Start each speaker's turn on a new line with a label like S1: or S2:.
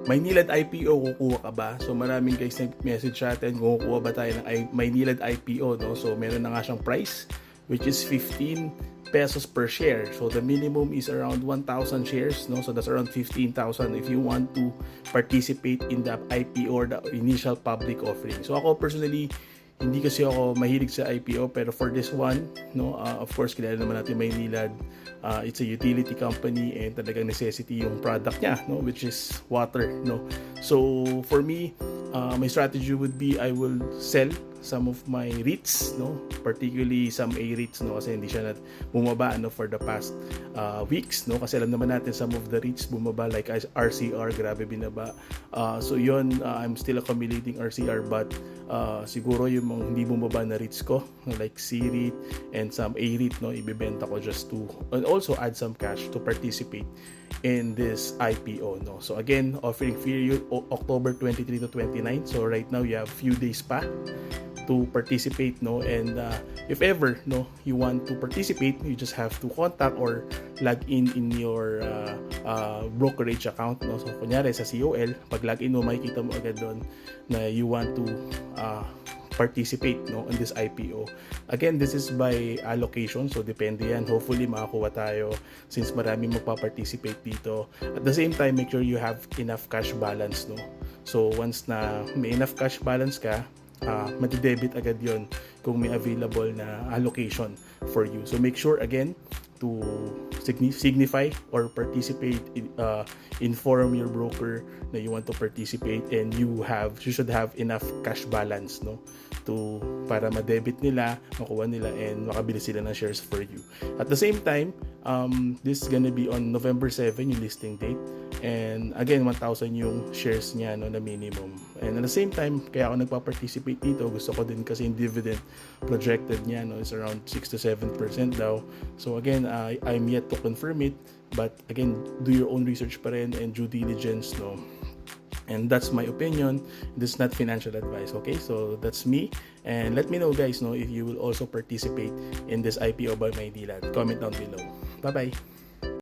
S1: Maynilad IPO, kukuha ka ba? So maraming guys nag-message sa atin kung kukuha ba tayo ng Maynilad IPO, no? So meron na nga siyang price which is 15 pesos per share. So the minimum is around 1,000 shares, no? So that's around 15,000 if you want to participate in the IPO or the initial public offering. So ako personally, hindi kasi ako mahilig sa IPO, pero for this one, no, of course kilala naman natin Maynilad. It's a utility company and talagang necessity yung product niya, no, which is water, no. So for me, my strategy would be I will sell some of my REITs, no, particularly some A REITs, no, kasi hindi siya bumaba, no, for the past weeks, no, kasi alam naman natin some of the REITs bumaba, like RCR, grabe binaba. So yon, I'm still accumulating RCR, but siguro yung mga hindi bumaba na REITs ko, like C REIT and some A REIT, no, ibebenta ko just to, and also add some cash to participate in this IPO, no. So again, offering period October 23 to 29. So right now you have few days pa to participate, no, and if ever, no, you want to participate, you just have to contact or log in your brokerage account, no. So kunyari sa COL, pag log in mo, makikita mo agad doon na you want to participate, no, in this IPO. Again, this is by allocation, so depende yan. Hopefully makakuha tayo since marami magpa-participate dito. At the same time, make sure you have enough cash balance, no. So once na may enough cash balance ka, matidebit agad yon kung may available na allocation for you. So make sure again to signify or participate, inform your broker na you want to participate, and you should have enough cash balance, no, to para ma-debit nila, makuha nila, and makabili sila ng shares for you. At the same time, this is gonna be on November 7 yung listing date, and again 1,000 yung shares niya, no, na minimum. And at the same time, kaya ako nagpa-participate dito, gusto ko din kasi yung dividend projected niya, no, is around 6 to 7% daw. So again, I'm yet to confirm it, but again, do your own research pa rin and due diligence, no. And that's my opinion. This is not financial advice, okay? So that's me. And let me know, guys, no, if you will also participate in this IPO by Maynilad. Comment down below. Bye-bye.